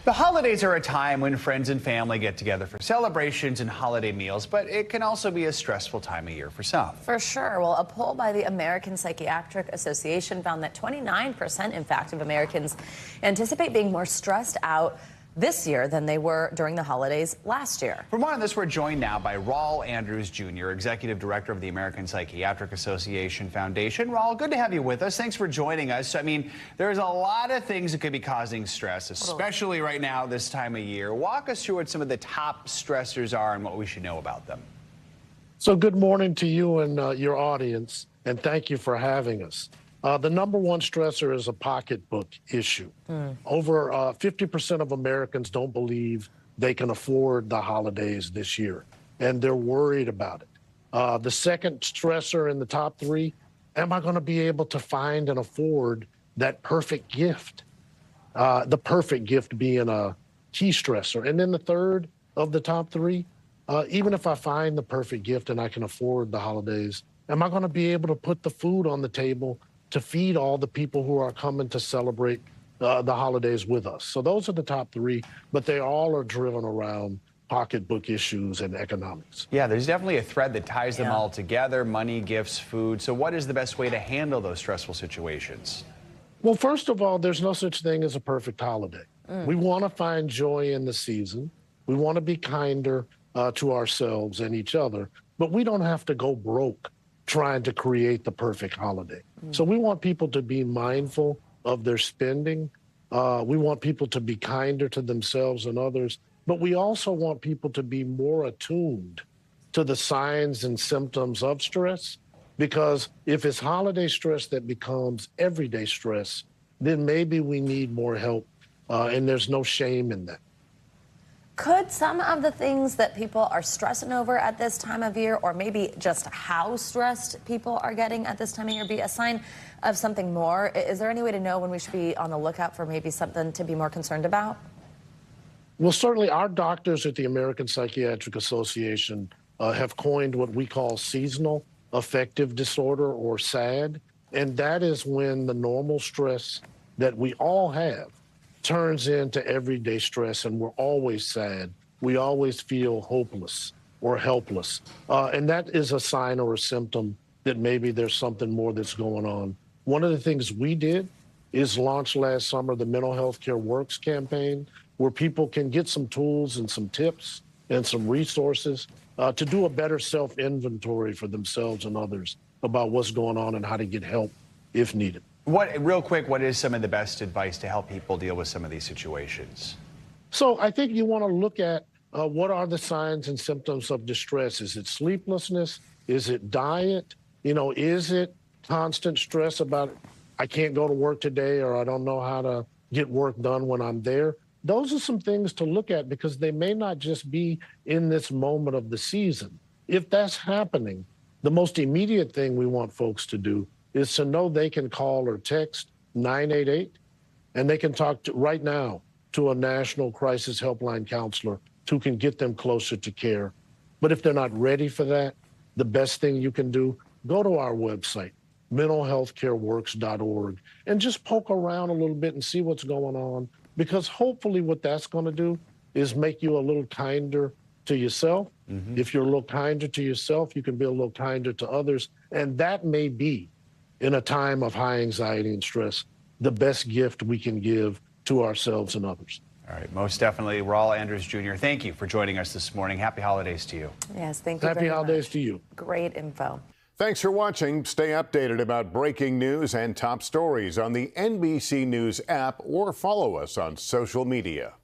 The holidays are a time when friends and family get together for celebrations and holiday meals, but it can also be a stressful time of year for some. For sure. Well, a poll by the American Psychiatric Association found that 29%, in fact, of Americans anticipate being more stressed out this year than they were during the holidays last year. For more on this, we're joined now by Rawle Andrews Jr., Executive Director of the American Psychiatric Association Foundation. Rawle, good to have you with us. Thanks for joining us. I mean, there's a lot of things that could be causing stress, especially right now this time of year. Walk us through what some of the top stressors are and what we should know about them. So good morning to you and your audience, and thank you for having us. The number one stressor is a pocketbook issue. Over 50% of Americans don't believe they can afford the holidays this year, and they're worried about it. The second stressor in the top three, am I going to be able to find and afford that perfect gift? The perfect gift being a key stressor. And then the third of the top three, even if I find the perfect gift and I can afford the holidays, am I going to be able to put the food on the table to feed all the people who are coming to celebrate the holidays with us? So those are the top three, but they all are driven around pocketbook issues and economics. Yeah, there's definitely a thread that ties them all together: money, gifts, food. So what is the best way to handle those stressful situations? Well, first of all, there's no such thing as a perfect holiday. We want to find joy in the season. We want to be kinder to ourselves and each other, but we don't have to go broke trying to create the perfect holiday. So we want people to be mindful of their spending. We want people to be kinder to themselves and others, but we also want people to be more attuned to the signs and symptoms of stress, because if it's holiday stress that becomes everyday stress, then maybe we need more help, and there's no shame in that. Could some of the things that people are stressing over at this time of year, or maybe just how stressed people are getting at this time of year, be a sign of something more? Is there any way to know when we should be on the lookout for maybe something to be more concerned about? Well, certainly our doctors at the American Psychiatric Association have coined what we call seasonal affective disorder, or SAD, and that is when the normal stress that we all have turns into everyday stress, and we're always sad. We always feel hopeless or helpless. And that is a sign or a symptom that maybe there's something more that's going on. One of the things we did is launch last summer the Mental Health Care Works campaign, where people can get some tools and some tips and some resources to do a better self-inventory for themselves and others about what's going on and how to get help if needed. Real quick, what is some of the best advice to help people deal with some of these situations? So I think you want to look at what are the signs and symptoms of distress. Is it sleeplessness? Is it diet? Is it constant stress about I can't go to work today, or I don't know how to get work done when I'm there? Those are some things to look at, because they may not just be in this moment of the season. If that's happening, the most immediate thing we want folks to do is to know they can call or text 988, and they can talk right now to a national crisis helpline counselor who can get them closer to care. But if they're not ready for that, the best thing you can do, go to our website, mentalhealthcareworks.org, and just poke around a little bit and see what's going on, because hopefully what that's going to do is make you a little kinder to yourself. If you're a little kinder to yourself, you can be a little kinder to others, and that may be, in a time of high anxiety and stress, the best gift we can give to ourselves and others. All right, most definitely. Rawle Andrews Jr., thank you for joining us this morning. Happy holidays to you. Yes, thank you very much. Happy holidays to you. Great info. Thanks for watching. Stay updated about breaking news and top stories on the NBC News app, or follow us on social media.